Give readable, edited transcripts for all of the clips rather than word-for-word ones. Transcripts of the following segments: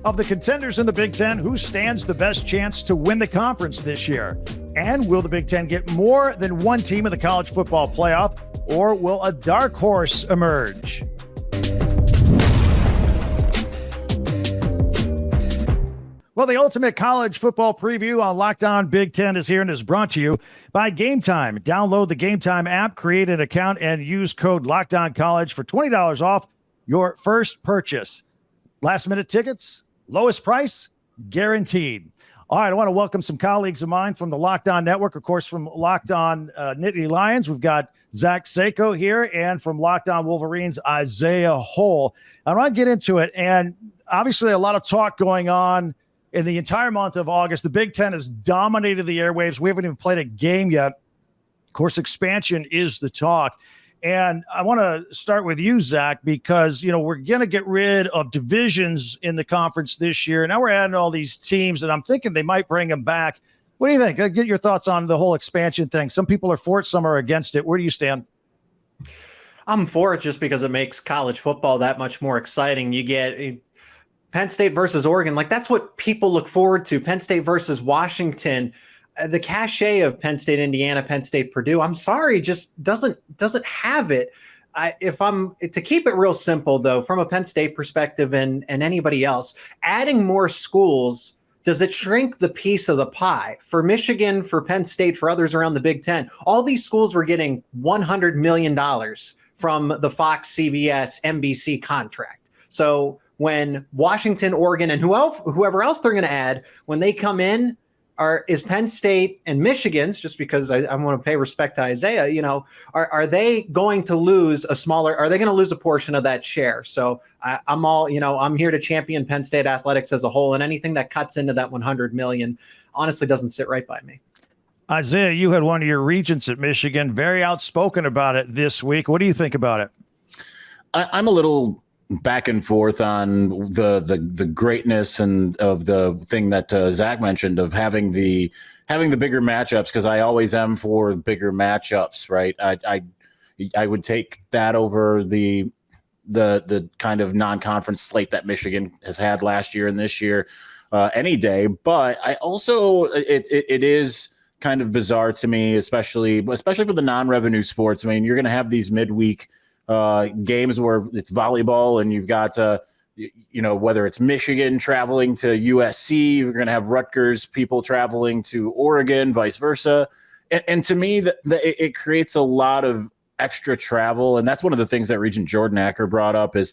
Of the contenders in the Big Ten, who stands the best chance to win the conference this year? And will the Big Ten get more than one team in the college football playoff, or will a dark horse emerge? Well, the ultimate college football preview on Locked On Big Ten is here and is brought to you by Game Time. Download the Game Time app, create an account, and use code LOCKEDONCollege for $20 off your first purchase. Last-minute tickets, lowest price, guaranteed. All right, I want to welcome some colleagues of mine from the Locked On Network, of course, from Locked On Nittany Lions. We've got Zach Seyko here, and from Locked On Wolverines, Isaiah Hull. I want to get into it, and obviously a lot of talk going on in the entire month of August. The Big Ten has dominated the airwaves. We haven't even played a game yet. Of course, expansion is the talk. And I want to start with you, Zach, because, you know, we're going to get rid of divisions in the conference this year. Now we're adding all these teams, and I'm thinking they might bring them back. What do you think? Get your thoughts on the whole expansion thing. Some people are for it, some are against it. Where do you stand? I'm for it just because it makes college football that much more exciting. You get Penn State versus Oregon. Like, that's what people look forward to. Penn State versus Washington. The cachet of Penn State, Indiana, Penn State, Purdue, I'm sorry, just doesn't have it. If I'm to keep it real simple, though, from a Penn State perspective and anybody else, adding more schools, does it shrink the piece of the pie? For Michigan, for Penn State, for others around the Big Ten, all these schools were getting $100 million from the Fox, CBS, NBC contract. So when Washington, Oregon, and whoever else they're going to add, when they come in, is Penn State and Michigan's, just because I want to pay respect to Isaiah, you know, are they going to lose are they going to lose a portion of that share? So I'm here to champion Penn State athletics as a whole, and anything that cuts into that 100 million honestly doesn't sit right by me. Isaiah, you had one of your regents at Michigan, very outspoken about it this week. What do you think about it? I'm a little back and forth on the greatness and of the thing that Zach mentioned of having the bigger matchups, because I always am for bigger matchups, right? I would take that over the kind of non-conference slate that Michigan has had last year and this year any day. But I also it is kind of bizarre to me, especially for the non-revenue sports. I mean, you're going to have these midweek games where it's volleyball, and you've got whether it's Michigan traveling to USC, you're going to have Rutgers people traveling to Oregon, vice versa, and to me that it creates a lot of extra travel. And that's one of the things that Regent Jordan Acker brought up is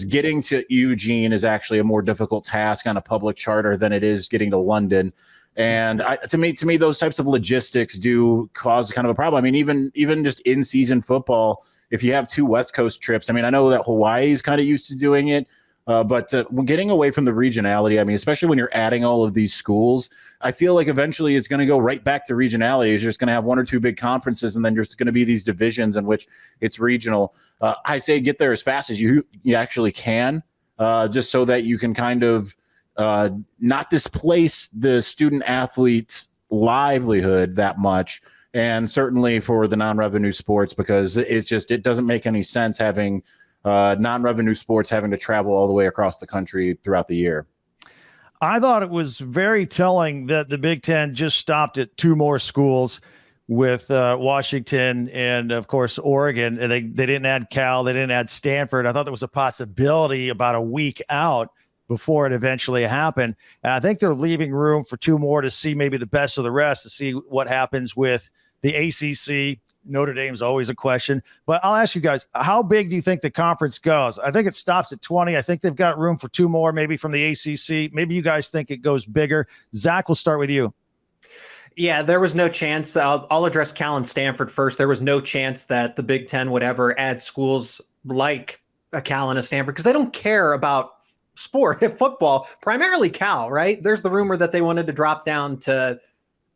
getting to Eugene is actually a more difficult task on a public charter than it is getting to London. And to me, those types of logistics do cause kind of a problem. I mean, even just in season football, if you have two West Coast trips, I mean, I know that Hawaii is kind of used to doing it, but getting away from the regionality, I mean, especially when you're adding all of these schools, I feel like eventually it's going to go right back to regionality. You're just going to have one or two big conferences, and then there's going to be these divisions in which it's regional. I say get there as fast as you actually can, just so that you can kind of not displace the student athlete's livelihood that much. And certainly for the non-revenue sports, because it doesn't make any sense having non-revenue sports having to travel all the way across the country throughout the year. I thought it was very telling that the Big Ten just stopped at two more schools with Washington and, of course, Oregon. And they didn't add Cal. They didn't add Stanford. I thought there was a possibility about a week out before it eventually happened. And I think they're leaving room for two more to see maybe the best of the rest, to see what happens with the ACC. Notre Dame's always a question. But I'll ask you guys, how big do you think the conference goes? I think it stops at 20. I think they've got room for two more, maybe from the ACC. Maybe you guys think it goes bigger. Zach, we'll start with you. Yeah, there was no chance. I'll address Cal and Stanford first. There was no chance that the Big Ten would ever add schools like a Cal and a Stanford, because they don't care about football, primarily Cal, right? There's the rumor that they wanted to drop down to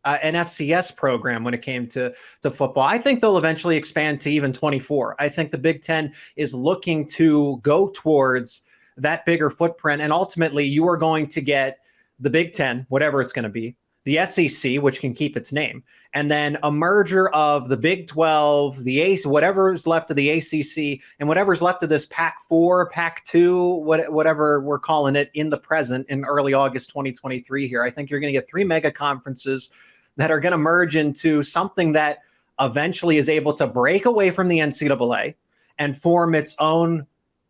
an FCS program when it came to football. I think they'll eventually expand to even 24. I think the Big Ten is looking to go towards that bigger footprint. And ultimately, you are going to get the Big Ten, whatever it's going to be, the SEC, which can keep its name, and then a merger of the Big 12, the AC, whatever's left of the ACC, and whatever's left of this Pac-4, Pac-2, whatever we're calling it in the present in early August 2023 here. I think you're going to get 3 mega conferences that are going to merge into something that eventually is able to break away from the NCAA and form its own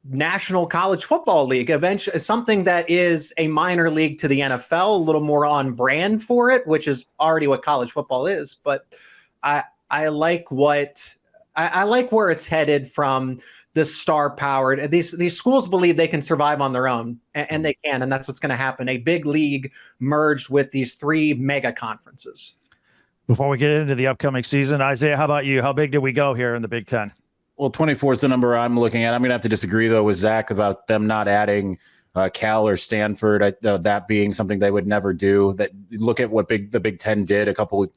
National College Football League, eventually something that is a minor league to the NFL, a little more on brand for it, which is already what college football is. But I like I like where it's headed from the star powered. These schools believe they can survive on their own, and they can, and that's what's going to happen. A big league merged with these 3 mega conferences. Before we get into the upcoming season, Isaiah, how about you? How big did we go here in the Big Ten? Well, 24 is the number I'm looking at. I'm going to have to disagree, though, with Zach about them not adding Cal or Stanford, that being something they would never do. That look at what the Big Ten did a couple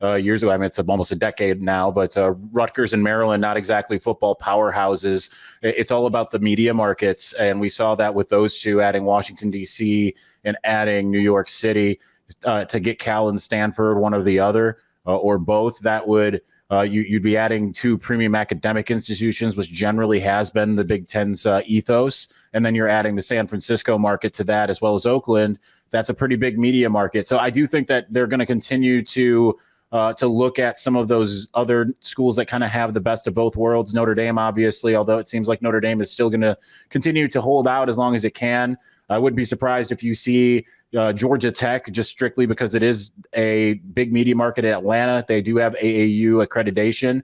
years ago. I mean, it's almost a decade now, but Rutgers and Maryland, not exactly football powerhouses. It's all about the media markets, and we saw that with those two, adding Washington, D.C. and adding New York City to get Cal and Stanford, one or the other, or both. That would you'd be adding 2 premium academic institutions, which generally has been the Big Ten's ethos. And then you're adding the San Francisco market to that, as well as Oakland. That's a pretty big media market. So I do think that they're going to continue to look at some of those other schools that kind of have the best of both worlds. Notre Dame, obviously, although it seems like Notre Dame is still going to continue to hold out as long as it can. I wouldn't be surprised if you see Georgia Tech, just strictly because it is a big media market in Atlanta. They do have AAU accreditation.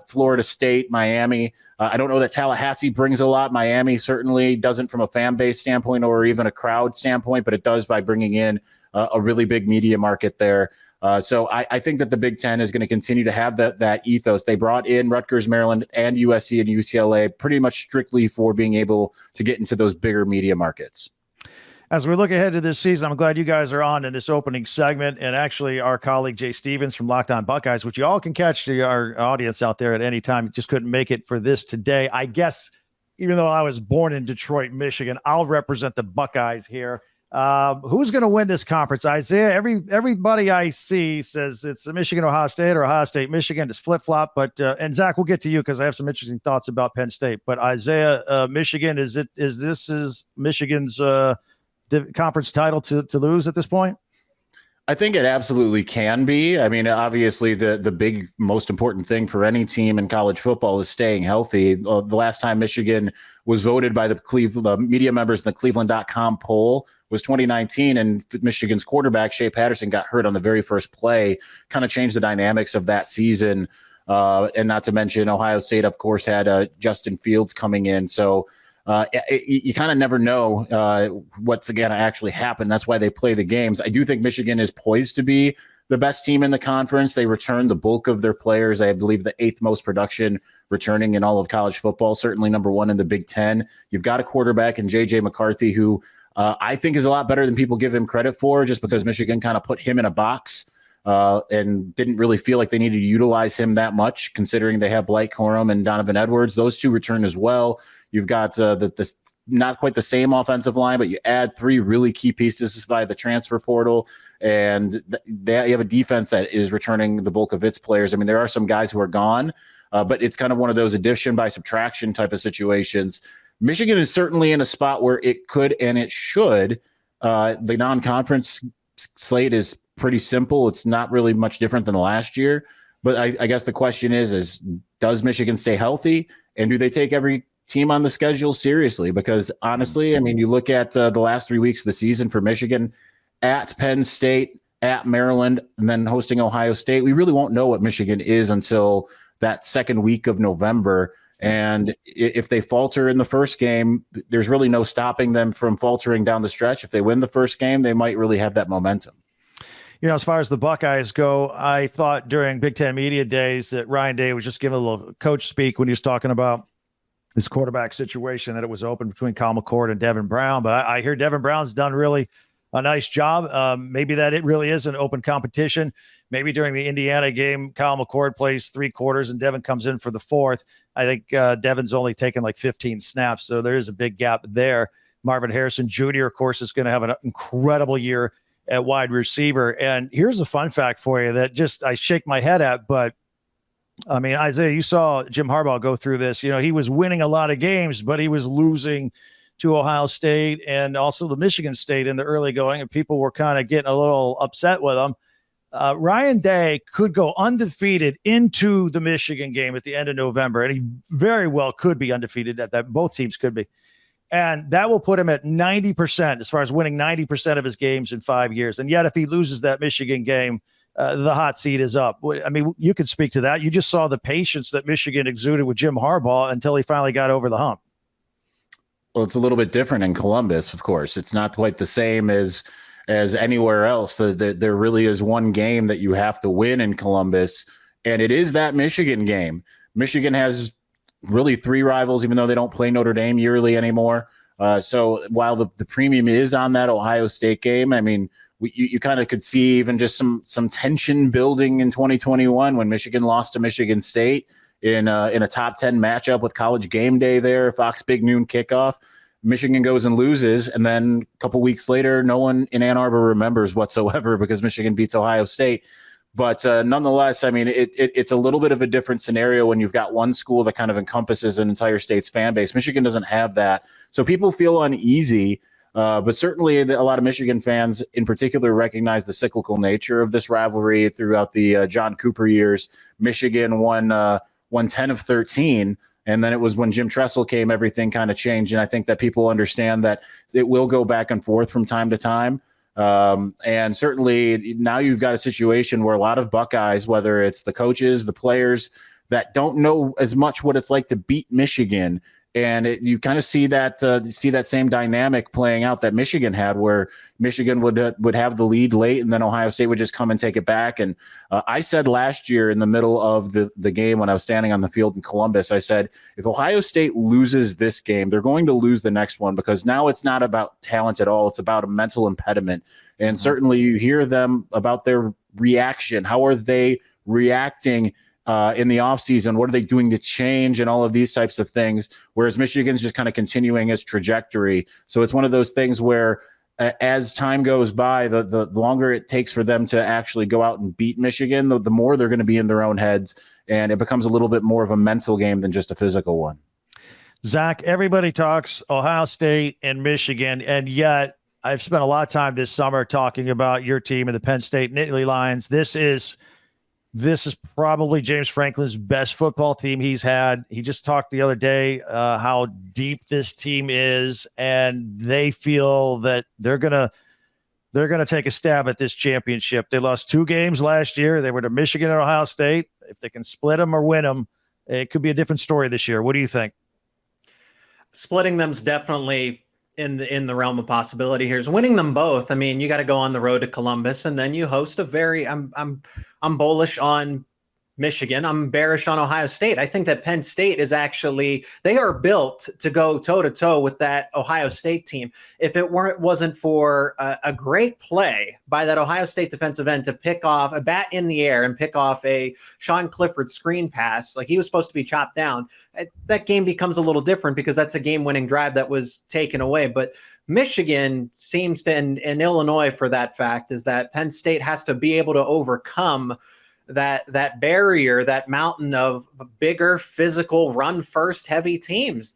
Florida State, Miami. I don't know that Tallahassee brings a lot. Miami certainly doesn't from a fan base standpoint or even a crowd standpoint, but it does by bringing in a really big media market there. So I think that the Big Ten is going to continue to have that ethos. They brought in Rutgers, Maryland, and USC and UCLA pretty much strictly for being able to get into those bigger media markets. As we look ahead to this season, I'm glad you guys are on in this opening segment. And actually, our colleague Jay Stevens from Locked On Buckeyes, which you all can catch to our audience out there at any time, just couldn't make it for this today. I guess, even though I was born in Detroit, Michigan, I'll represent the Buckeyes here. Who's going to win this conference? Isaiah, everybody I see says it's Michigan, Ohio State, or Ohio State, Michigan. It's flip-flop. But and Zach, we'll get to you because I have some interesting thoughts about Penn State. But Isaiah, Michigan, is Michigan's the conference title to lose at this point? I think it absolutely can be. I mean, obviously, the big, most important thing for any team in college football is staying healthy. The last time Michigan was voted by the media members in the Cleveland.com poll was 2019, and Michigan's quarterback, Shea Patterson, got hurt on the very first play, kind of changed the dynamics of that season. And not to mention, Ohio State, of course, had Justin Fields coming in. So you kind of never know what's going to actually happen. That's why they play the games. I do think Michigan is poised to be the best team in the conference. They returned the bulk of their players. I believe the 8th most production returning in all of college football, certainly number 1 in the Big Ten. You've got a quarterback in J.J. McCarthy, who I think is a lot better than people give him credit for, just because Michigan kind of put him in a box and didn't really feel like they needed to utilize him that much, considering they have Blake Corum and Donovan Edwards. Those two return as well. You've got the not quite the same offensive line, but you add 3 really key pieces via the transfer portal, and you have a defense that is returning the bulk of its players. I mean, there are some guys who are gone, but it's kind of one of those addition by subtraction type of situations. Michigan is certainly in a spot where it could and it should. The non-conference slate is pretty simple. It's not really much different than last year. But I guess the question is does Michigan stay healthy, and do they take every team on the schedule seriously? Because honestly, I mean, you look at the last 3 weeks of the season for Michigan, at Penn State, at Maryland, and then hosting Ohio State. We really won't know what Michigan is until that second week of November. And if they falter in the first game, there's really no stopping them from faltering down the stretch. If they win the first game, they might really have that momentum. You know, as far as the Buckeyes go, I thought during Big Ten Media Days that Ryan Day was just giving a little coach speak when he was talking about his quarterback situation, that it was open between Kyle McCord and Devin Brown. But I hear Devin Brown's done really a nice job. Maybe that it really is an open competition. Maybe during the Indiana game, Kyle McCord plays 3 quarters and Devin comes in for the 4th. I think Devin's only taken like 15 snaps, so there is a big gap there. Marvin Harrison Jr., of course, is going to have an incredible year at wide receiver. And here's a fun fact for you that just I shake my head at, but I mean, Isaiah, you saw Jim Harbaugh go through this. You know, he was winning a lot of games, but he was losing to Ohio State and also to Michigan State in the early going, and people were kind of getting a little upset with him. Ryan Day could go undefeated into the Michigan game at the end of November, and he very well could be undefeated at that. Both teams could be. And that will put him at 90% as far as winning 90% of his games in 5 years. And yet, if he loses that Michigan game, the hot seat is up. I mean, you could speak to that. You just saw the patience that Michigan exuded with Jim Harbaugh until he finally got over the hump. Well, it's a little bit different in Columbus, of course. It's not quite the same as anywhere else. There really is one game that you have to win in Columbus, and it is that Michigan game. Michigan has really three rivals, even though they don't play Notre Dame yearly anymore. So while the premium is on that Ohio State game, I mean, you kind of could see even just some tension building in 2021 when Michigan lost to Michigan State in a top 10 matchup with College Game Day there, Fox Big Noon kickoff. Michigan goes and loses, and then a couple weeks later, no one in Ann Arbor remembers whatsoever because Michigan beats Ohio State. But nonetheless, I mean, it's a little bit of a different scenario when you've got one school that kind of encompasses an entire state's fan base. Michigan doesn't have that. So people feel uneasy, but certainly a lot of Michigan fans in particular recognize the cyclical nature of this rivalry throughout the John Cooper years. Michigan won 10 of 13. And then it was when Jim Tressel came, everything kind of changed. And I think that people understand that it will go back and forth from time to time. And certainly now you've got a situation where a lot of Buckeyes, whether it's the coaches, the players that don't know as much what it's like to beat Michigan. And you kind of see that same dynamic playing out that Michigan had, where Michigan would have the lead late, and then Ohio State would just come and take it back. And I said last year in the middle of the game when I was standing on the field in Columbus, I said, if Ohio State loses this game, they're going to lose the next one, because now it's not about talent at all. It's about a mental impediment. And certainly you hear them about their reaction. How are they reacting in the offseason? What are they doing to change and all of these types of things? Whereas Michigan's just kind of continuing its trajectory. So it's one of those things where as time goes by, the longer it takes for them to actually go out and beat Michigan, the more they're going to be in their own heads. And it becomes a little bit more of a mental game than just a physical one. Zach, everybody talks Ohio State and Michigan, and yet I've spent a lot of time this summer talking about your team and the Penn State Nittany Lions. This is probably James Franklin's best football team he's had. He just talked the other day how deep this team is, and they feel that they're gonna take a stab at this championship. They lost 2 games last year. They were to Michigan and Ohio State. If they can split them or win them, it could be a different story this year. What do you think? Splitting them's definitely in the realm of possibility. Here's winning them both. I mean, you got to go on the road to Columbus, and then you host a very. I'm bullish on Michigan. I'm bearish on Ohio State. I think that Penn State is actually, they are built to go toe to toe with that Ohio State team. If it wasn't for a great play by that Ohio State defensive end to pick off a bat in the air and pick off a Sean Clifford screen pass, like he was supposed to be chopped down, that game becomes a little different because that's a game-winning drive that was taken away. But Michigan seems to, and Illinois for that fact, is that Penn State has to be able to overcome that barrier, that mountain of bigger, physical, run-first heavy teams.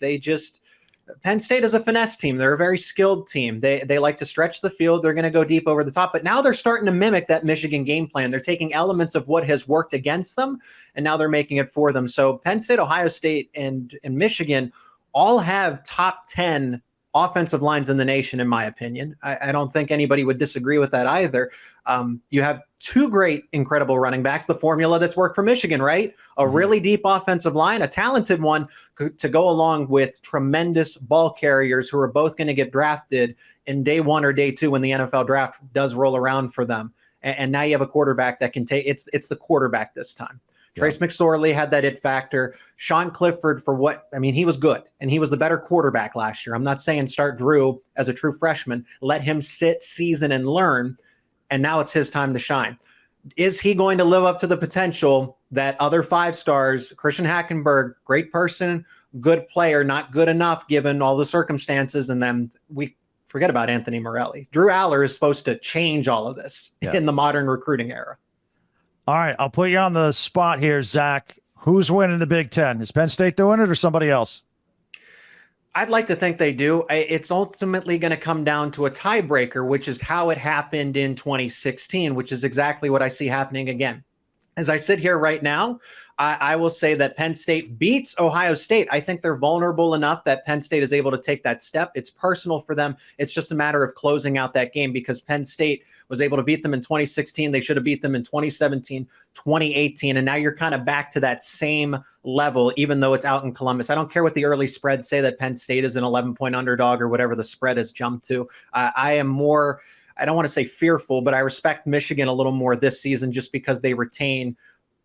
Penn State is a finesse team. They're a very skilled team. They like to stretch the field. They're going to go deep over the top. But now they're starting to mimic that Michigan game plan. They're taking elements of what has worked against them, and now they're making it for them. So Penn State, Ohio State, and Michigan all have top 10 offensive lines in the nation, in my opinion. I don't think anybody would disagree with that either. You have 2 great, incredible running backs, the formula that's worked for Michigan, right? A really deep offensive line, a talented one to go along with tremendous ball carriers who are both going to get drafted in day 1 or day 2 when the NFL draft does roll around for them. And now you have a quarterback that can take, it's the quarterback this time. Trace McSorley had that it factor. Sean Clifford, he was good, and he was the better quarterback last year. I'm not saying start Drew as a true freshman. Let him sit, season, and learn, and now it's his time to shine. Is he going to live up to the potential that other 5 stars, Christian Hackenberg, great person, good player, not good enough given all the circumstances, and then forget about Anthony Morelli. Drew Aller is supposed to change all of this in the modern recruiting era. All right, I'll put you on the spot here, Zach. Who's winning the Big Ten? Is Penn State doing it or somebody else? I'd like to think they do. It's ultimately going to come down to a tiebreaker, which is how it happened in 2016, which is exactly what I see happening again. As I sit here right now, I will say that Penn State beats Ohio State. I think they're vulnerable enough that Penn State is able to take that step. It's personal for them. It's just a matter of closing out that game because Penn State was able to beat them in 2016. They should have beat them in 2017, 2018. And now you're kind of back to that same level, even though it's out in Columbus. I don't care what the early spreads say that Penn State is an 11-point underdog or whatever the spread has jumped to. I am more, I don't want to say fearful, but I respect Michigan a little more this season just because they retain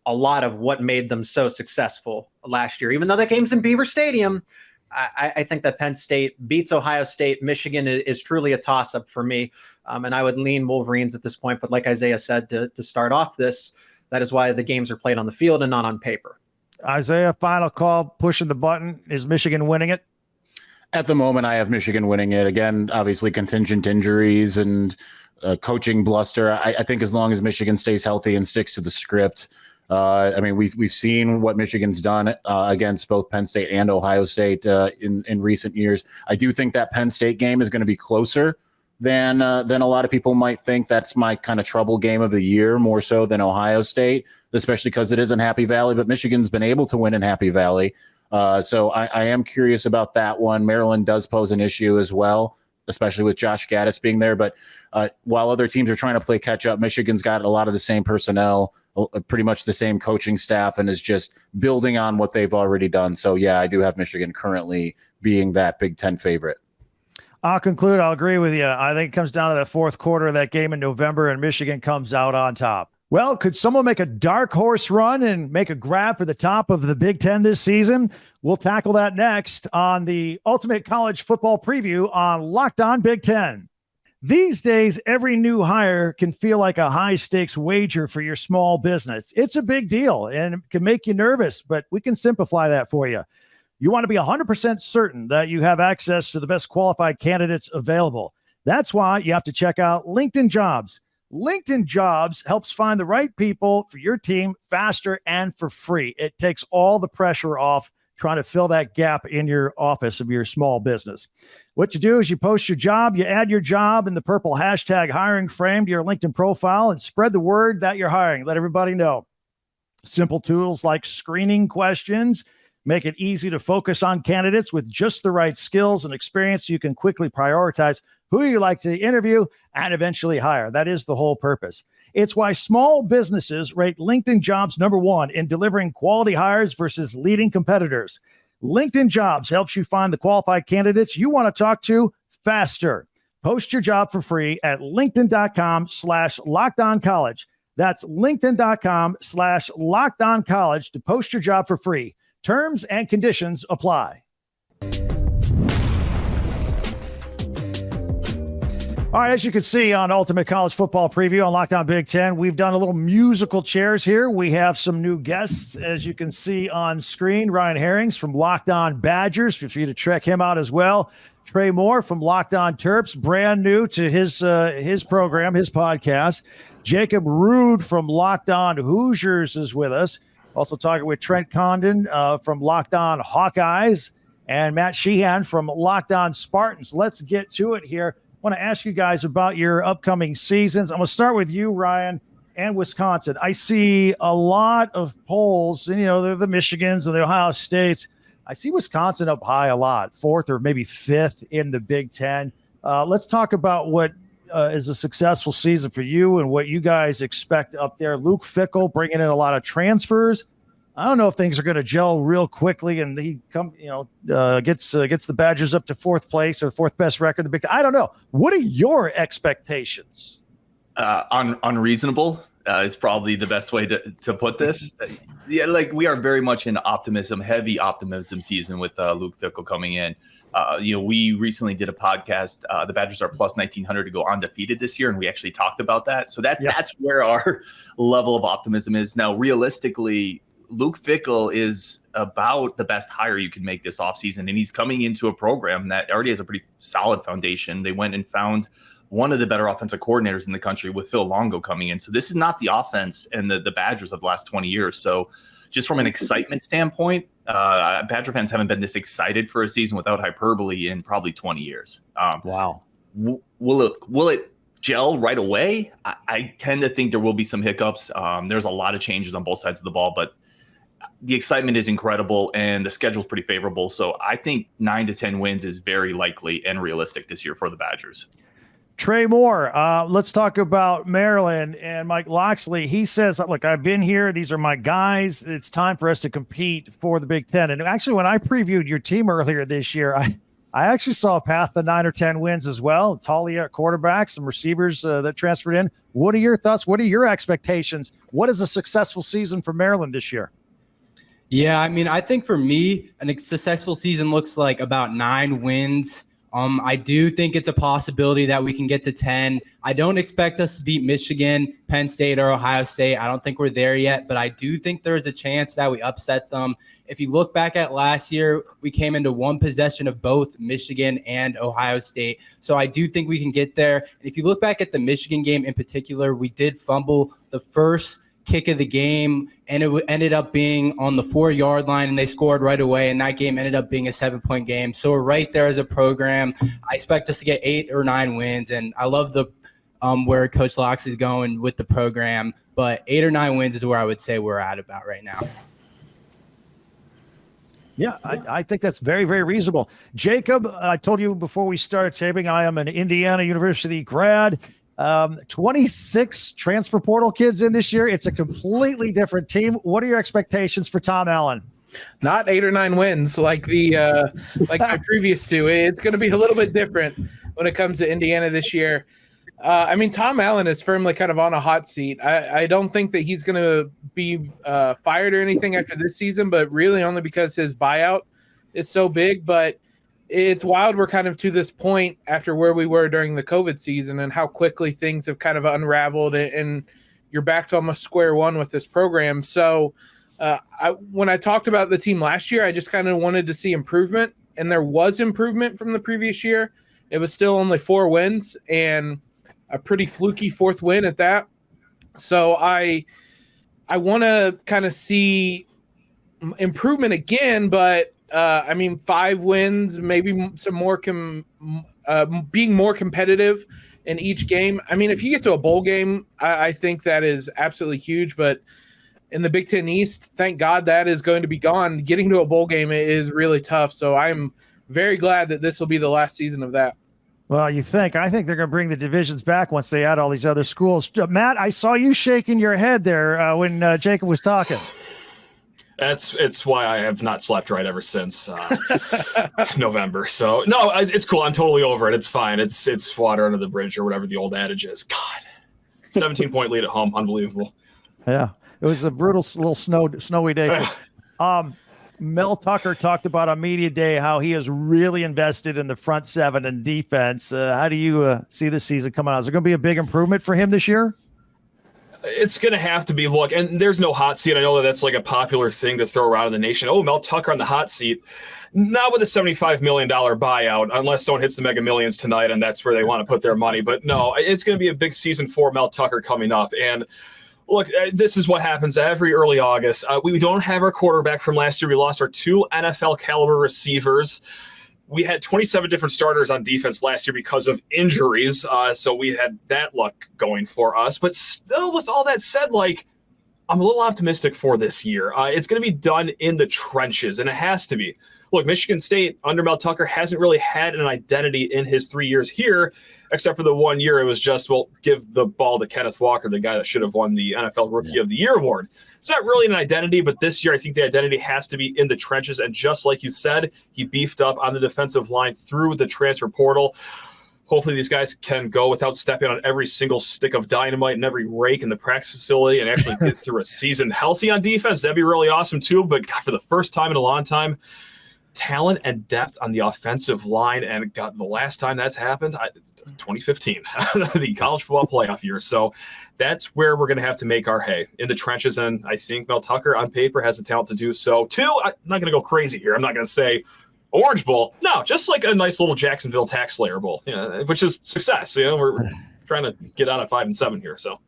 a lot of what made them so successful last year. Even though that game's in Beaver Stadium, I think that Penn State beats Ohio State. Michigan is truly a toss-up for me, and I would lean Wolverines at this point. But like Isaiah said, to start off this, that is why the games are played on the field and not on paper. Isaiah, final call, pushing the button. Is Michigan winning it? At the moment, I have Michigan winning it. Again, obviously contingent injuries and coaching bluster. I think as long as Michigan stays healthy and sticks to the script, I mean, we've seen what Michigan's done against both Penn State and Ohio State in recent years. I do think that Penn State game is going to be closer than a lot of people might think. That's my kind of trouble game of the year, more so than Ohio State, especially because it is in Happy Valley. But Michigan's been able to win in Happy Valley, so I am curious about that one. Maryland does pose an issue as well, especially with Josh Gaddis being there. But while other teams are trying to play catch up, Michigan's got a lot of the same personnel, pretty much the same coaching staff, and is just building on what they've already done. So, yeah, I do have Michigan currently being that Big Ten favorite. I'll conclude. I'll agree with you. I think it comes down to the fourth quarter of that game in November, and Michigan comes out on top. Well, could someone make a dark horse run and make a grab for the top of the Big Ten this season? We'll tackle that next on the Ultimate College Football Preview on Locked On Big Ten. These days, every new hire can feel like a high-stakes wager for your small business. It's a big deal, and it can make you nervous, but we can simplify that for you. You want to be 100% certain that you have access to the best qualified candidates available. That's why you have to check out LinkedIn Jobs. LinkedIn Jobs helps find the right people for your team faster and for free. It takes all the pressure off trying to fill that gap in your office of your small business. What you do is you post your job, you add your job in the purple hashtag hiring frame to your LinkedIn profile and spread the word that you're hiring. Let everybody know. Simple tools like screening questions make it easy to focus on candidates with just the right skills and experience so you can quickly prioritize who you like to interview and eventually hire. That is the whole purpose. It's why small businesses rate LinkedIn Jobs #1 in delivering quality hires versus leading competitors. LinkedIn Jobs helps you find the qualified candidates you want to talk to faster. Post your job for free at linkedin.com/lockedoncollege. That's linkedin.com/lockedoncollege to post your job for free. Terms and conditions apply. All right, as you can see on Ultimate College Football Preview on Locked On Big Ten, we've done a little musical chairs here. We have some new guests, as you can see on screen. Ryan Hairings from Locked On Badgers. Feel free to check him out as well. Trey Moore from Locked On Terps, brand new to his program, his podcast. Jacob Rude from Locked On Hoosiers is with us. Also talking with Trent Condon from Locked On Hawkeyes and Matt Sheehan from Locked On Spartans. Let's get to it here. I want to ask you guys about your upcoming seasons. I'm going to start with you, Ryan, and Wisconsin. I see a lot of polls, and, they're the Michigans and the Ohio States. I see Wisconsin up high a lot, 4th or maybe 5th in the Big Ten. Let's talk about what is a successful season for you and what you guys expect up there. Luke Fickell bringing in a lot of transfers. I don't know if things are going to gel real quickly, and he gets the Badgers up to 4th place or 4th best record in the Big Ten. I don't know. What are your expectations? Unreasonable is probably the best way to put this. Yeah, like we are very much in heavy optimism season with Luke Fickell coming in. We recently did a podcast. The Badgers are plus 1,900 to go undefeated this year, and we actually talked about that. So that's where our level of optimism is now. Realistically, Luke Fickell is about the best hire you can make this offseason, and he's coming into a program that already has a pretty solid foundation. They went and found one of the better offensive coordinators in the country with Phil Longo coming in. So this is not the offense and the Badgers of the last 20 years. So just from an excitement standpoint, Badger fans haven't been this excited for a season without hyperbole in probably 20 years. Wow. Will it gel right away? I tend to think there will be some hiccups. There's a lot of changes on both sides of the ball, but the excitement is incredible and the schedule's pretty favorable. So I think 9 to 10 wins is very likely and realistic this year for the Badgers. Trey Moore, let's talk about Maryland and Mike Loxley. He says, look, I've been here. These are my guys. It's time for us to compete for the Big Ten. And actually, when I previewed your team earlier this year, I actually saw a path to 9 or 10 wins as well. Talia at quarterback, some receivers that transferred in. What are your thoughts? What are your expectations? What is a successful season for Maryland this year? Yeah, I mean, I think for me, a successful season looks like about 9 wins. I do think it's a possibility that we can get to 10. I don't expect us to beat Michigan, Penn State, or Ohio State. I don't think we're there yet, but I do think there's a chance that we upset them. If you look back at last year, we came into one possession of both Michigan and Ohio State. So I do think we can get there. And if you look back at the Michigan game in particular, we did fumble the first kick of the game, and it ended up being on the 4-yard line, and they scored right away, and that game ended up being a 7-point game. So we're right there as a program. I expect us to get 8 or 9 wins, and I love the where Coach Loxley is going with the program, but 8 or 9 wins is where I would say we're at about right now. Yeah, I think that's very, very reasonable. Jacob, I told you before we started taping, I am an Indiana University grad. 26 transfer portal kids in this year. It's a completely different team. What are your expectations for Tom Allen? Not 8 or 9 wins like my previous two. It's going to be a little bit different when it comes to Indiana this year. I mean, Tom Allen is firmly kind of on a hot seat. I don't think that he's going to be fired or anything after this season, but really only because his buyout is so big. But it's wild we're kind of to this point after where we were during the COVID season and how quickly things have kind of unraveled, and you're back to almost square one with this program. So when I talked about the team last year, I just kind of wanted to see improvement, and there was improvement from the previous year. It was still only 4 wins and a pretty fluky 4th win at that. So I want to kind of see improvement again, but I mean, 5 wins, maybe some more being more competitive in each game. I mean, if you get to a bowl game, I think that is absolutely huge. But in the Big Ten East, thank God that is going to be gone. Getting to a bowl game is really tough. So I'm very glad that this will be the last season of that. Well, I think they're going to bring the divisions back once they add all these other schools. Matt, I saw you shaking your head there when Jacob was talking. It's why I have not slept right ever since November. So no, it's cool. I'm totally over it. It's fine. It's water under the bridge or whatever the old adage is. God, 17-point lead at home, unbelievable. Yeah, it was a brutal little snowy day. Mel Tucker talked about on media day how he has really invested in the front 7 and defense. How do you see this season coming out? Is it going to be a big improvement for him this year? It's going to have to be. Look, and there's no hot seat. I know that's like a popular thing to throw around in the nation. Oh, Mel Tucker on the hot seat. Not with a $75 million buyout, unless someone hits the Mega Millions tonight, and that's where they want to put their money. But no, it's going to be a big season for Mel Tucker coming up. And look, this is what happens every early August. We don't have our quarterback from last year. We lost our 2 NFL caliber receivers. We had 27 different starters on defense last year because of injuries. So we had that luck going for us. But still, with all that said, like, I'm a little optimistic for this year. It's going to be done in the trenches, and it has to be. Look, Michigan State under Mel Tucker hasn't really had an identity in his 3 years here, except for the 1 year it was just, well, give the ball to Kenneth Walker, the guy that should have won the NFL Rookie of the Year award. It's not really an identity, but this year I think the identity has to be in the trenches. And just like you said, he beefed up on the defensive line through the transfer portal. Hopefully these guys can go without stepping on every single stick of dynamite and every rake in the practice facility and actually get through a season healthy on defense. That'd be really awesome too. But God, for the first time in a long time, talent and depth on the offensive line. And God, the last time that's happened, 2015, the college football playoff year. So that's where we're going to have to make our hay in the trenches. And I think Mel Tucker on paper has the talent to do so too. I'm not going to go crazy here. I'm not going to say Orange Bowl. No, just like a nice little Jacksonville Tax Slayer Bowl, which is success. We're trying to get out at 5-7 here. So.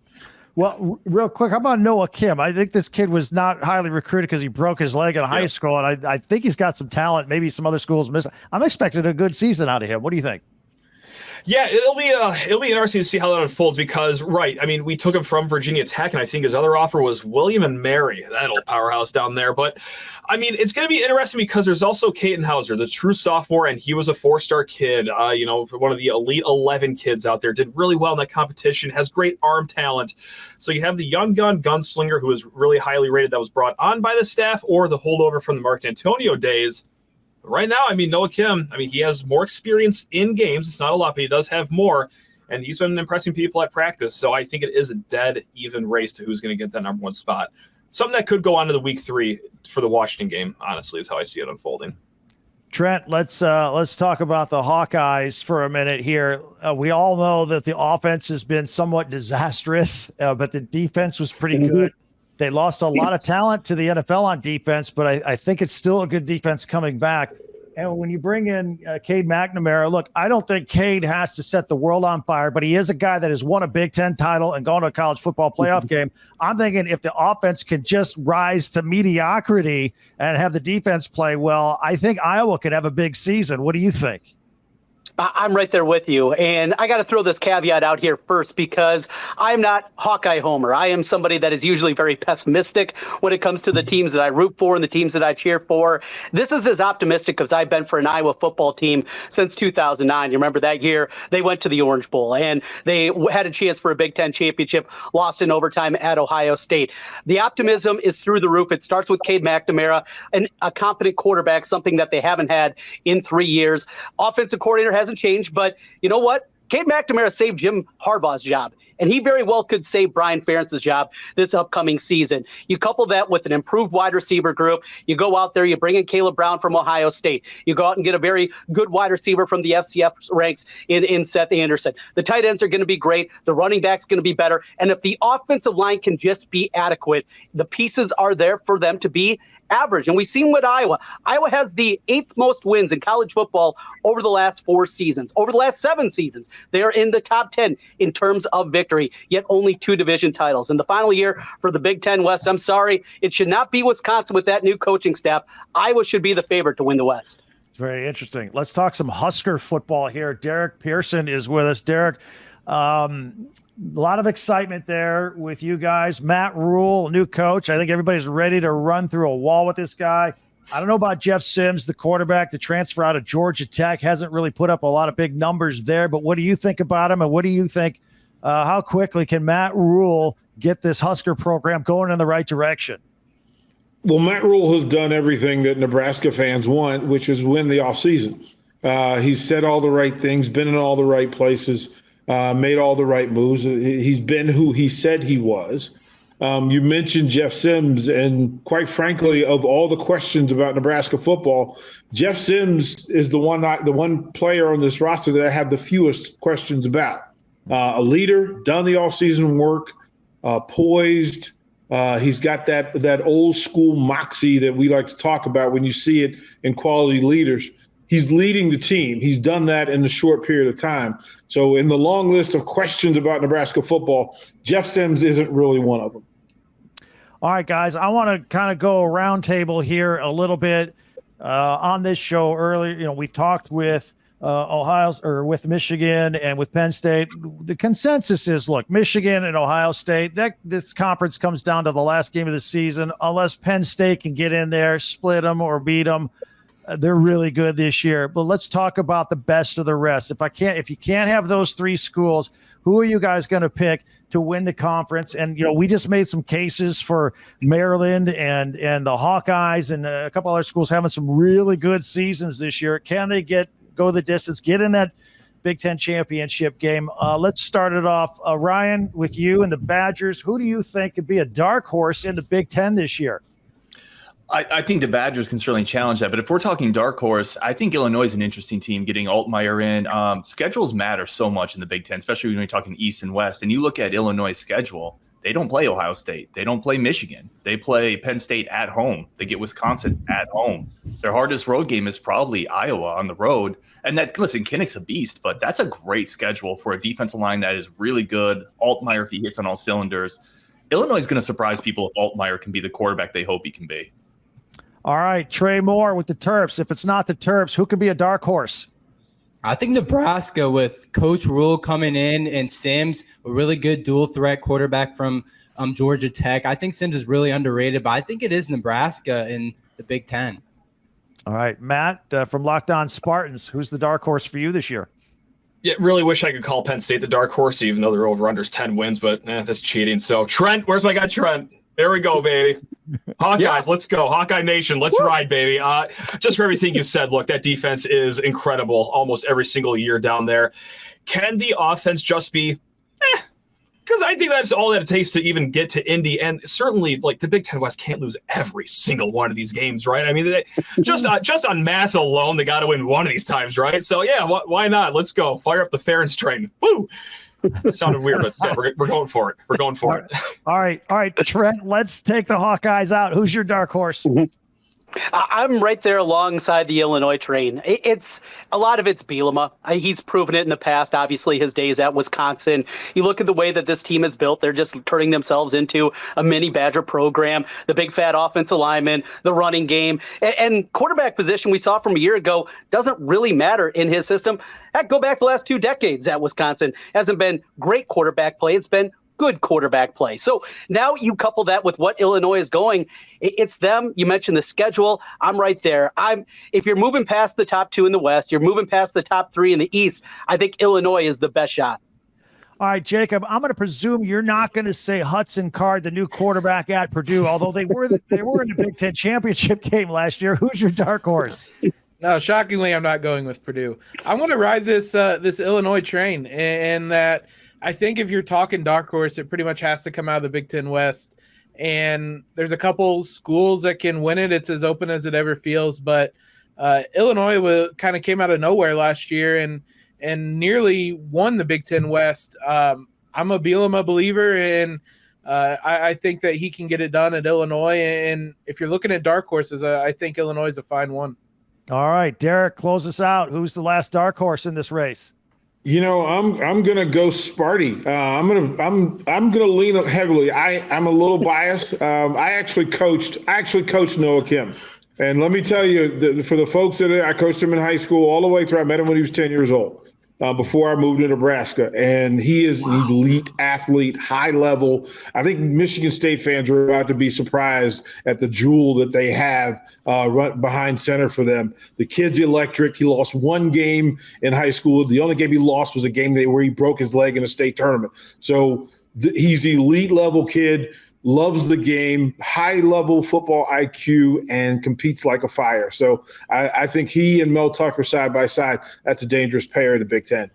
Well, real quick, how about Noah Kim? I think this kid was not highly recruited because he broke his leg in high school, and I think he's got some talent. Maybe some other schools miss. I'm expecting a good season out of him. What do you think? Yeah, it'll be interesting to see how that unfolds because, we took him from Virginia Tech, and I think his other offer was William and Mary, that old powerhouse down there. But, it's going to be interesting because there's also Caden Hauser, the true sophomore, and he was a 4-star kid, one of the elite 11 kids out there, did really well in that competition, has great arm talent. So you have the young gunslinger who was really highly rated that was brought on by the staff or the holdover from the Mark D'Antonio days. Right now, Noah Kim, he has more experience in games. It's not a lot, but he does have more, and he's been impressing people at practice. So I think it is a dead even race to who's going to get that number 1 spot. Something that could go on to the week 3 for the Washington game, honestly, is how I see it unfolding. Trent, let's talk about the Hawkeyes for a minute here. We all know that the offense has been somewhat disastrous, but the defense was pretty good. They lost a lot of talent to the NFL on defense, but I think it's still a good defense coming back. And when you bring in Cade McNamara, look, I don't think Cade has to set the world on fire, but he is a guy that has won a Big Ten title and gone to a college football playoff game. I'm thinking if the offense can just rise to mediocrity and have the defense play well, I think Iowa could have a big season. What do you think? I'm right there with you. And I got to throw this caveat out here first because I'm not Hawkeye Homer. I am somebody that is usually very pessimistic when it comes to the teams that I root for and the teams that I cheer for. This is as optimistic as I've been for an Iowa football team since 2009. You remember that year they went to the Orange Bowl and they had a chance for a Big Ten championship, lost in overtime at Ohio State. The optimism is through the roof. It starts with Cade McNamara, a competent quarterback, something that they haven't had in 3 years. Offensive coordinator hasn't changed, but you know what? Cade McNamara saved Jim Harbaugh's job, and he very well could save Brian Ferentz's job this upcoming season. You couple that with an improved wide receiver group. You go out there, you bring in Caleb Brown from Ohio State. You go out and get a very good wide receiver from the FCF ranks in Seth Anderson. The tight ends are going to be great. The running back's going to be better. And if the offensive line can just be adequate, the pieces are there for them to be average. And we've seen with Iowa. Iowa has the 8th most wins in college football over the last 4 seasons. Over the last 7 seasons, they are in the top 10 in terms of victory, yet only 2 division titles. In the final year for the Big Ten West, I'm sorry, it should not be Wisconsin with that new coaching staff. Iowa should be the favorite to win the West. It's very interesting. Let's talk some Husker football here. Derek Pearson is with us. Derek, a lot of excitement there with you guys. Matt Rule, new coach. I think everybody's ready to run through a wall with this guy. I don't know about Jeff Sims, the quarterback, the transfer out of Georgia Tech. Hasn't really put up a lot of big numbers there, but what do you think about him, and what do you think, how quickly can Matt Rule get this Husker program going in the right direction? Well, Matt Rule has done everything that Nebraska fans want, which is win the offseason. He's said all the right things, been in all the right places, made all the right moves. He's been who he said he was. You mentioned Jeff Sims, and quite frankly, of all the questions about Nebraska football, Jeff Sims is the one player on this roster that I have the fewest questions about. A leader, done the offseason work, poised. He's got that old school moxie that we like to talk about when you see it in quality leaders. He's leading the team. He's done that in a short period of time. So in the long list of questions about Nebraska football, Jeff Sims isn't really one of them. All right, guys, I want to kind of go round table here a little bit on this show earlier. You know, we've talked with with Michigan and with Penn State. The consensus is, look, Michigan and Ohio State, this conference comes down to the last game of the season. Unless Penn State can get in there, split them or beat them, they're really good this year. But let's talk about the best of the rest. If you can't have those 3 schools, who are you guys going to pick to win the conference? And, you know, we just made some cases for Maryland and the Hawkeyes and a couple other schools having some really good seasons this year. Can they go the distance, get in that Big Ten championship game? Let's start it off. Ryan, with you and the Badgers, who do you think could be a dark horse in the Big Ten this year? I think the Badgers can certainly challenge that. But if we're talking dark horse, I think Illinois is an interesting team getting Altmaier in. Schedules matter so much in the Big Ten, especially when you're talking East and West. And you look at Illinois' schedule, they don't play Ohio State. They don't play Michigan. They play Penn State at home. They get Wisconsin at home. Their hardest road game is probably Iowa on the road. And that, listen, Kinnick's a beast, but that's a great schedule for a defensive line that is really good. Altmaier, if he hits on all cylinders. Illinois is going to surprise people if Altmaier can be the quarterback they hope he can be. All right, Trey Moore with the Terps. If it's not the Terps, who could be a dark horse? I think Nebraska with Coach Rule coming in and Sims, a really good dual threat quarterback from Georgia Tech. I think Sims is really underrated, but I think it is Nebraska in the Big Ten. All right, Matt from Locked On Spartans. Who's the dark horse for you this year? Yeah, really wish I could call Penn State the dark horse, even though their over-under's 10 wins, but that's cheating. So, Trent, where's my guy Trent? There we go, baby. Hawkeyes, let's go. Hawkeye Nation, let's ride, baby. Just for everything you said, look, that defense is incredible almost every single year down there. Can the offense just be because I think that's all that it takes to even get to Indy. And certainly, like, the Big Ten West can't lose every single one of these games, right? I mean, just on math alone, they got to win one of these times, right? So, yeah, why not? Let's go. Fire up the Hairings train. Woo! That sounded weird, but yeah, we're going for it. We're going for it. All right, Trent, let's take the Hawkeyes out. Who's your dark horse? I'm right there alongside the Illinois train. It's a lot of it's Bielema. He's proven it in the past. Obviously, his days at Wisconsin. You look at the way that this team is built. They're just turning themselves into a mini Badger program. The big fat offensive lineman, the running game, and quarterback position we saw from a year ago doesn't really matter in his system. Heck, go back the last 2 decades at Wisconsin. Hasn't been great quarterback play. It's been good quarterback play. So now you couple that with what Illinois is going. It's them. You mentioned the schedule. I'm right there. If you're moving past the top 2 in the West, you're moving past the top 3 in the East. I think Illinois is the best shot. All right, Jacob, I'm going to presume you're not going to say Hudson Card, the new quarterback at Purdue, although they were in the Big Ten championship game last year. Who's your dark horse? No, shockingly, I'm not going with Purdue. I want to ride this Illinois train, and that I think if you're talking dark horse, it pretty much has to come out of the Big Ten West. And there's a couple schools that can win it. It's as open as it ever feels. But Illinois kind of came out of nowhere last year and nearly won the Big Ten West. I'm a Bielema believer, and I think that he can get it done at Illinois. And if you're looking at dark horses, I think Illinois is a fine one. All right, Derek, close us out. Who's the last dark horse in this race? You know, I'm gonna go Sparty. I'm gonna lean heavily. I'm a little biased. I actually coached Noah Kim, and let me tell you, for the folks that I coached him in high school all the way through. I met him when he was 10 years old. Before I moved to Nebraska, and he is an elite athlete, high level. I think Michigan State fans are about to be surprised at the jewel that they have right behind center for them. The kid's electric. He lost 1 game in high school. The only game he lost was a game where he broke his leg in a state tournament. So he's an elite level kid. Loves the game, high-level football IQ, and competes like a fire. So I think he and Mel Tucker side by side, that's a dangerous pair in the Big Ten.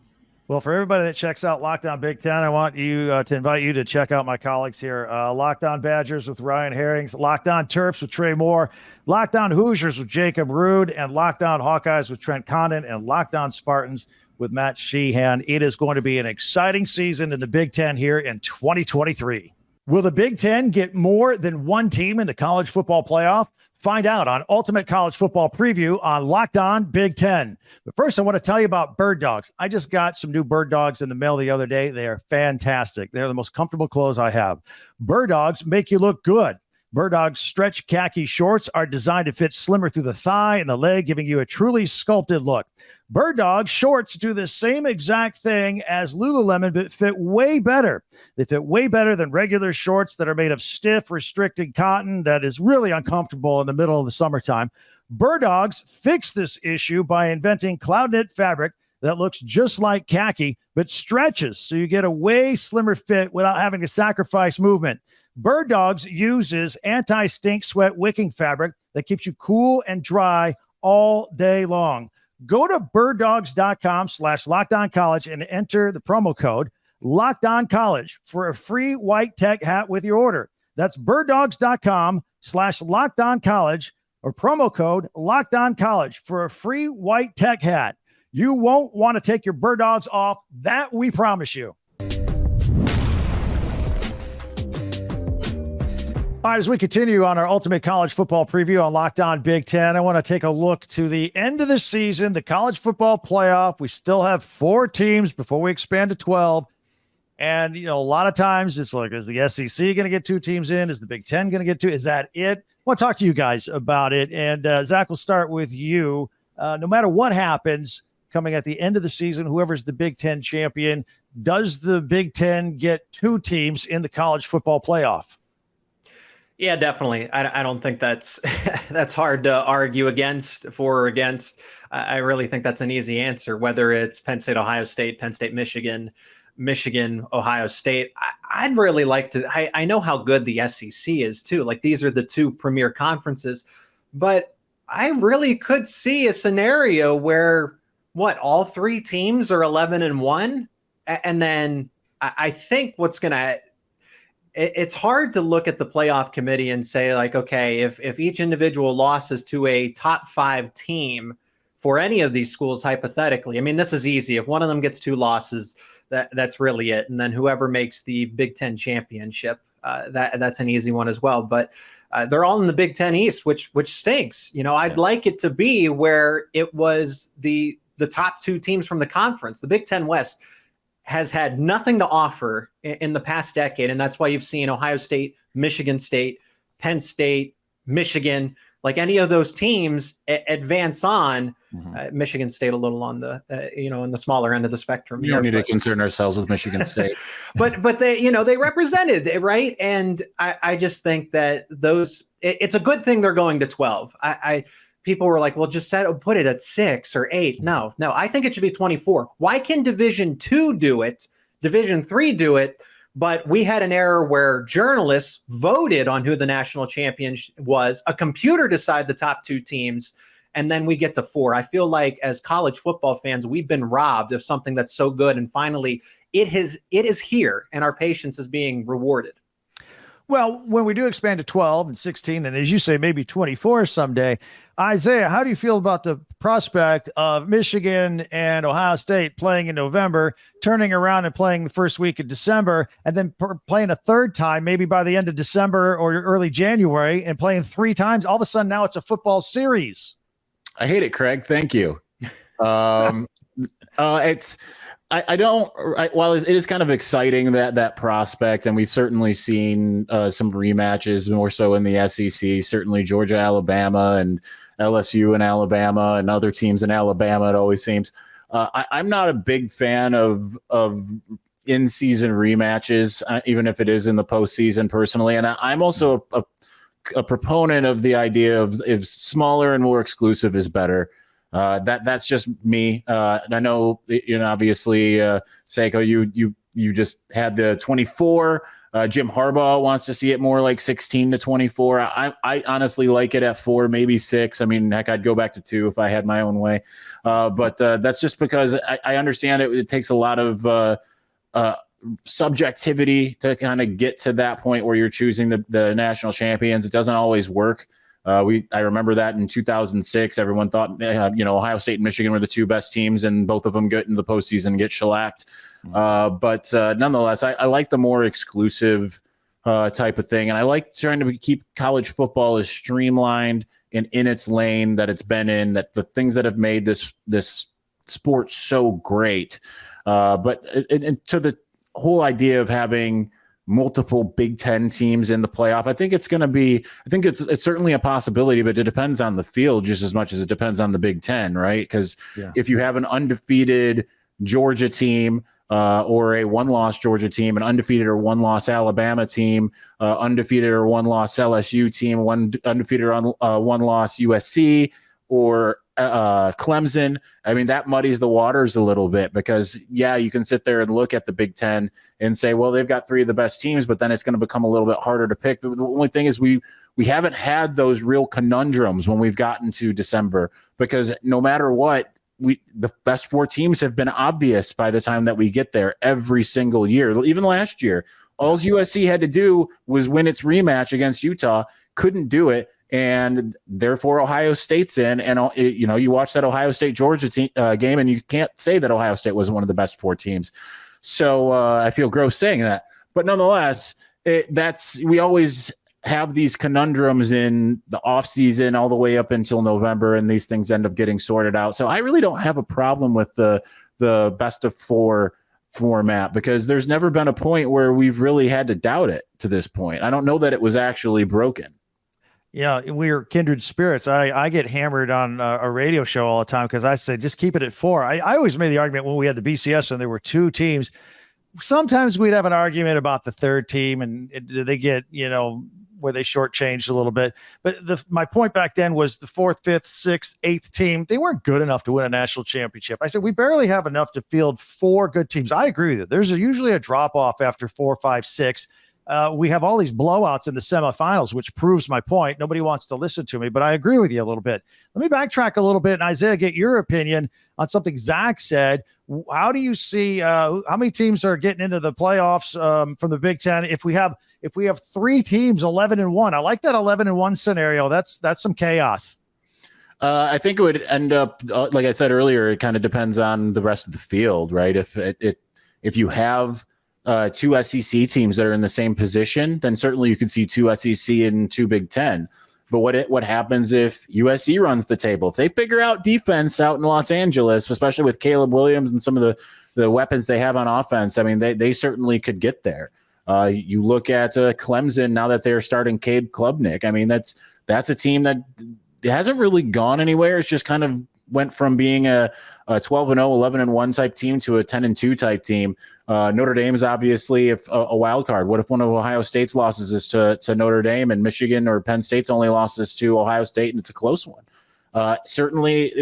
Well, for everybody that checks out Locked On Big Ten, I want you to invite you to check out my colleagues here. Locked On Badgers with Ryan Hairings, Locked On Terps with Trey Moore, Locked On Hoosiers with Jacob Rude, and Locked On Hawkeyes with Trent Condon, and Locked On Spartans with Matt Sheehan. It is going to be an exciting season in the Big Ten here in 2023. Will the Big Ten get more than one team in the college football playoff? Find out on Ultimate College Football Preview on Locked On Big Ten. But first, I want to tell you about Bird Dogs. I just got some new Bird Dogs in the mail the other day. They are fantastic. They're the most comfortable clothes I have. Bird Dogs make you look good. Bird Dogs stretch khaki shorts are designed to fit slimmer through the thigh and the leg, giving you a truly sculpted look. Bird Dog shorts do the same exact thing as Lululemon, but fit way better. They fit way better than regular shorts that are made of stiff, restricted cotton that is really uncomfortable in the middle of the summertime. Bird Dogs fix this issue by inventing cloud knit fabric that looks just like khaki, but stretches, so you get a way slimmer fit without having to sacrifice movement. Bird Dogs uses anti-stink sweat wicking fabric that keeps you cool and dry all day long. Go to birddogs.com/LockedOnCollege and enter the promo code LockedOnCollege for a free white tech hat with your order. That's birddogs.com YouTube.com/LockedOnCollege or promo code LockedOnCollege for a free white tech hat. You won't want to take your bird dogs off. That we promise you. All right, as we continue on our ultimate college football preview on Locked On Big Ten, I want to take a look to the end of the season, the college football playoff. We still have 4 teams before we expand to 12. And, you know, a lot of times it's like, is the SEC going to get 2 teams in? Is the Big Ten going to get 2? Is that it? I want to talk to you guys about it. And Zach, we'll start with you. No matter what happens coming at the end of the season, whoever's the Big Ten champion, does the Big Ten get 2 teams in the college football playoff? Yeah, definitely. I don't think that's that's hard to argue for or against. I really think that's an easy answer, whether it's Penn State, Ohio State, Penn State, Michigan, Ohio State. I'd really like to. I know how good the SEC is too. Like, these are the 2 premier conferences, but I really could see a scenario where all 3 teams are 11-1, and then I think what's going to. It's hard to look at the playoff committee and say, like, okay, if each individual loss is to a top 5 team for any of these schools, hypothetically, I mean, this is easy. If one of them gets 2 losses, that's really it. And then whoever makes the Big Ten championship, that's an easy one as well. But they're all in the Big Ten East, which stinks. You know, I'd like it to be where it was the top 2 teams from the conference. The Big Ten West has had nothing to offer in the past decade. And that's why you've seen Ohio State, Michigan State, Penn State, Michigan, like any of those teams advance on. Michigan State a little on the, on the smaller end of the spectrum. We don't need to concern ourselves with Michigan State. but they, they represented it, right? And I just think that it's a good thing they're going to 12. People were like, well, just put it at 6 or 8. No, I think it should be 24. Why can Division 2 do it? Division 3 do it? But we had an error where journalists voted on who the national champion was. A computer decided the top 2 teams, and then we get to 4. I feel like as college football fans, we've been robbed of something that's so good. And finally, it is here, and our patience is being rewarded. Well, when we do expand to 12 and 16, and as you say, maybe 24 someday, Isaiah, how do you feel about the prospect of Michigan and Ohio State playing in November, turning around and playing the first week of December, and then playing a 3rd time, maybe by the end of December or early January, and playing 3 times? All of a sudden, now it's a football series. I hate it, Craig. Thank you. While it is kind of exciting that prospect, and we've certainly seen some rematches more so in the SEC, certainly Georgia, Alabama, and LSU and Alabama and other teams in Alabama, it always seems. I'm not a big fan of in-season rematches, even if it is in the postseason personally. And I'm also a proponent of the idea of if smaller and more exclusive is better. That's just me. I know, obviously, Seyko, you just had the 24. Jim Harbaugh wants to see it more like 16 to 24. I honestly like it at 4, maybe 6. I mean, heck, I'd go back to 2 if I had my own way. But that's just because I understand it takes a lot of subjectivity to kind of get to that point where you're choosing the national champions. It doesn't always work. I remember that in 2006, everyone thought, Ohio State and Michigan were the 2 best teams, and both of them get in the postseason and get shellacked. But nonetheless, I like the more exclusive type of thing. And I like trying to keep college football as streamlined and in its lane that it's been in, that the things that have made this sport so great. But to the whole idea of having multiple Big Ten teams in the playoff, I think it's certainly a possibility, but it depends on the field just as much as it depends on the Big Ten, right? Because if you have an undefeated Georgia team or a 1-loss Georgia team, an undefeated or 1-loss Alabama team, undefeated or 1-loss LSU team, undefeated or 1-loss USC or Clemson, I mean, that muddies the waters a little bit, because you can sit there and look at the Big Ten and say, well, they've got 3 of the best teams, but then it's going to become a little bit harder to pick. The only thing is we haven't had those real conundrums when we've gotten to December, because no matter what, the best 4 teams have been obvious by the time that we get there every single year. Even last year, all USC had to do was win its rematch against Utah, couldn't do it. And therefore Ohio State's in, and you watch that Ohio State Georgia game, and you can't say that Ohio State wasn't one of the best 4 teams. So I feel gross saying that, but nonetheless, we always have these conundrums in the off season all the way up until November, and these things end up getting sorted out. So I really don't have a problem with the best of 4 format, because there's never been a point where we've really had to doubt it to this point. I don't know that it was actually broken. Yeah, we're kindred spirits. I get hammered on a radio show all the time because I said, just keep it at 4. I always made the argument when we had the BCS and there were 2 teams. Sometimes we'd have an argument about the 3rd team, and they get, where they shortchanged a little bit. But my point back then was the 4th, 5th, 6th, 8th team, they weren't good enough to win a national championship. I said, we barely have enough to field 4 good teams. I agree with you. There's usually a drop-off after 4, 5, 6. We have all these blowouts in the semifinals, which proves my point. Nobody wants to listen to me, but I agree with you a little bit. Let me backtrack a little bit, and Isaiah, get your opinion on something Zach said. How do you see how many teams are getting into the playoffs from the Big Ten? If we have 3 teams, 11-1, I like that 11-1 scenario. That's some chaos. I think it would end up, like I said earlier, it kind of depends on the rest of the field, right? If you have 2 SEC teams that are in the same position, then certainly you could see 2 SEC and 2 Big Ten. But what happens if USC runs the table? If they figure out defense out in Los Angeles, especially with Caleb Williams and some of the weapons they have on offense, I mean, they certainly could get there. You look at Clemson now that they're starting Cade Klubnik. I mean, that's a team that hasn't really gone anywhere. It's just kind of went from being a 12-0, 11-1 type team to a 10-2 type team. Notre Dame is obviously a wild card. What if one of Ohio State's losses is to Notre Dame, and Michigan or Penn State's only losses to Ohio State, and it's a close one? Certainly,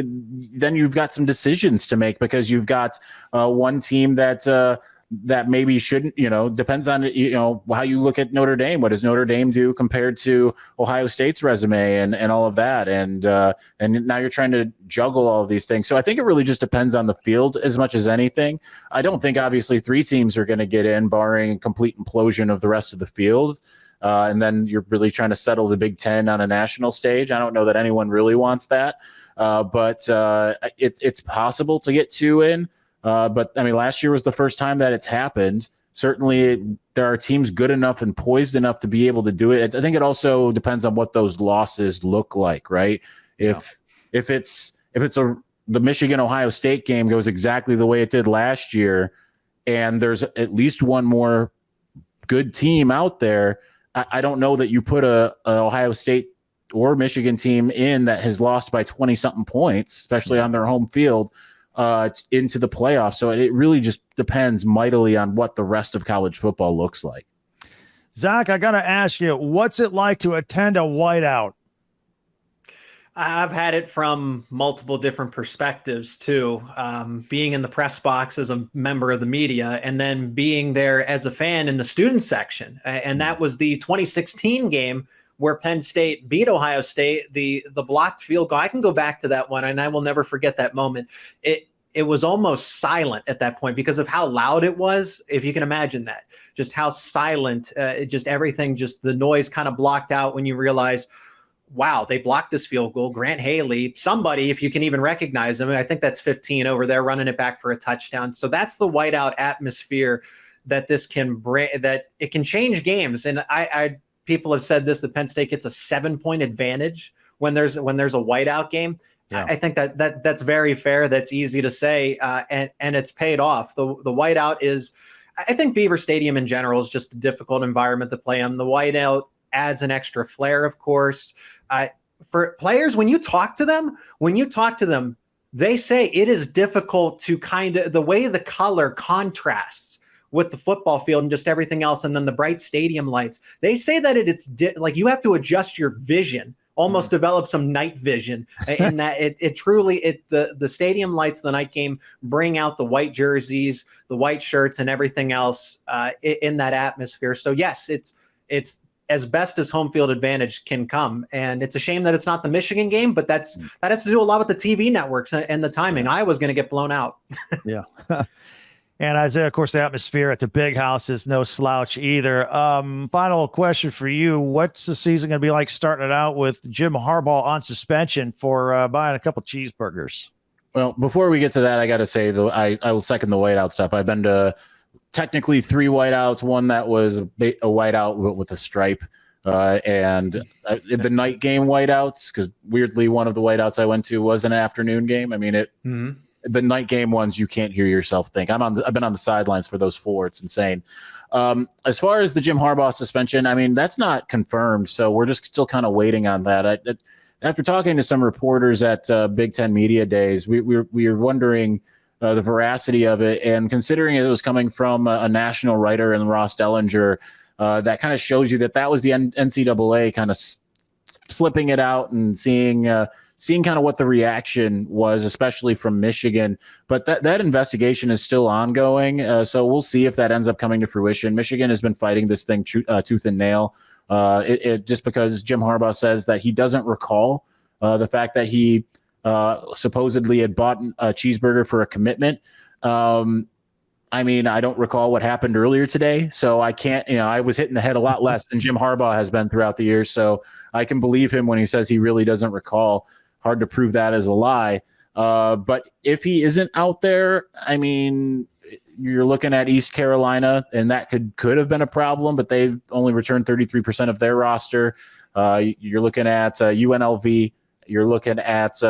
then you've got some decisions to make, because you've got one team that maybe shouldn't, depends on, how you look at Notre Dame. What does Notre Dame do compared to Ohio State's resume and all of that? And now you're trying to juggle all of these things. So I think it really just depends on the field as much as anything. I don't think obviously 3 teams are going to get in, barring a complete implosion of the rest of the field. And then you're really trying to settle the Big Ten on a national stage. I don't know that anyone really wants that. But it's possible to get 2 in. But I mean, last year was the first time that it's happened. Certainly, there are teams good enough and poised enough to be able to do it. I think it also depends on what those losses look like, right? If the Michigan Ohio State game goes exactly the way it did last year, and there's at least one more good team out there, I don't know that you put a Ohio State or Michigan team in that has lost by 20 something points, especially on their home field, into the playoffs. So it really just depends mightily on what the rest of college football looks like. Zach, I got to ask you, what's it like to attend a whiteout? I've had it from multiple different perspectives too. Being in the press box as a member of the media, and then being there as a fan in the student section. And that was the 2016 game where Penn State beat Ohio State, the blocked field goal. I can go back to that one, and I will never forget that moment. It was almost silent at that point because of how loud it was. If you can imagine that, just how silent, just everything, just the noise kind of blocked out when you realize, wow, they blocked this field goal. Grant Haley, somebody, if you can even recognize him, I think that's 15 over there, running it back for a touchdown. So that's the whiteout atmosphere that this can bring, that it can change games. And people have said this, that Penn State gets a 7-point advantage when there's a whiteout game. Yeah. I think that's very fair. That's easy to say, and it's paid off. The whiteout is, I think Beaver Stadium in general is just a difficult environment to play in. The whiteout adds an extra flair, of course. For players, when you talk to them, they say it is difficult to kind of, the way the color contrasts with the football field and just everything else, and then the bright stadium lights. They say that it's like you have to adjust your vision, almost develop some night vision, in that it truly the stadium lights, the night game, bring out the white jerseys, the white shirts, and everything else in that atmosphere. So yes, it's as best as home field advantage can come, and it's a shame that it's not the Michigan game, but that has to do a lot with the TV networks and the timing. Iowa's going to get blown out. Yeah. And Isaiah, of course, the atmosphere at the big house is no slouch either. Final question for you. What's the season going to be like starting it out with Jim Harbaugh on suspension for buying a couple cheeseburgers? Well, before we get to that, I got to say, though, I will second the whiteout stuff. I've been to technically 3 whiteouts, one that was a whiteout with a stripe, and the night game whiteouts, because weirdly, one of the whiteouts I went to was an afternoon game. I mean, the night game ones, you can't hear yourself think. I've been on the sidelines for those 4. It's insane. As far as the Jim Harbaugh suspension, I mean, that's not confirmed, so we're just still kind of waiting on that. After talking to some reporters at Big Ten Media Days, we were wondering the veracity of it, and considering it was coming from a national writer in Ross Dellinger, that kind of shows you that was the NCAA kind of slipping it out and seeing kind of what the reaction was, especially from Michigan. But that investigation is still ongoing, so we'll see if that ends up coming to fruition. Michigan has been fighting this thing tooth and nail. Just because Jim Harbaugh says that he doesn't recall the fact that he supposedly had bought a cheeseburger for a commitment. I mean, I don't recall what happened earlier today, so I can't, I was hitting the head a lot less than Jim Harbaugh has been throughout the years, so I can believe him when he says he really doesn't recall. Hard to prove that as a lie. But if he isn't out there, I mean, you're looking at East Carolina, and that could have been a problem, but they've only returned 33% of their roster. You're looking at UNLV. You're looking at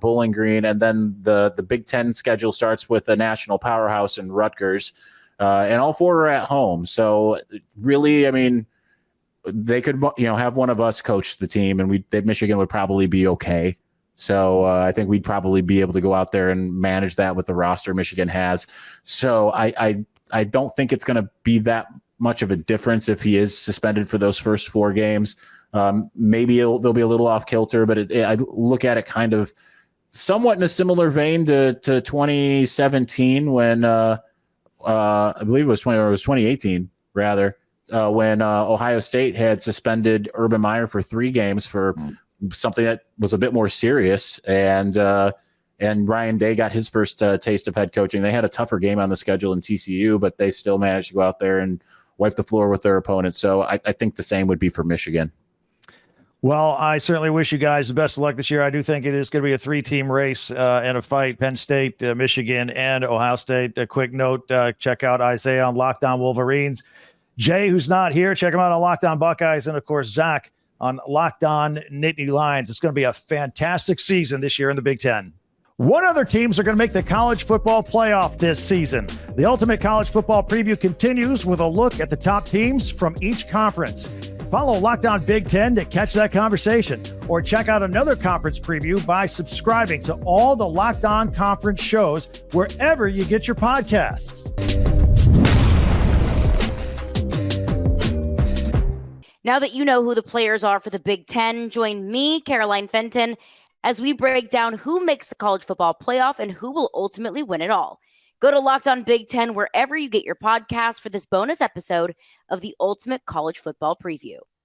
Bowling Green, and then the Big Ten schedule starts with a national powerhouse in Rutgers, and all 4 are at home. So really, I mean, they could have one of us coach the team, and Michigan would probably be okay. So I think we'd probably be able to go out there and manage that with the roster Michigan has. So I don't think it's going to be that much of a difference if he is suspended for those first 4 games. Maybe they'll be a little off kilter, but I look at it kind of somewhat in a similar vein to 2017 when I believe it was 2018 rather, when Ohio State had suspended Urban Meyer for 3 games for something that was a bit more serious, and Ryan Day got his first taste of head coaching. They had a tougher game on the schedule in TCU, but they still managed to go out there and wipe the floor with their opponents. So I think the same would be for Michigan. Well, I certainly wish you guys the best of luck this year. I do think it is going to be a 3-team race and a fight. Penn State, Michigan, and Ohio State. A quick note, check out Isaiah on Locked On Wolverines. Jay, who's not here, check him out on Locked On Buckeyes. And, of course, Zach on Locked On Nittany Lions. It's going to be a fantastic season this year in the Big Ten. What other teams are going to make the college football playoff this season? The Ultimate College Football Preview continues with a look at the top teams from each conference. Follow Locked On Big Ten to catch that conversation, or check out another conference preview by subscribing to all the Locked On Conference shows wherever you get your podcasts. Now that you know who the players are for the Big Ten, join me, Caroline Fenton, as we break down who makes the college football playoff and who will ultimately win it all. Go to Locked On Big Ten wherever you get your podcasts for this bonus episode of the Ultimate College Football Preview.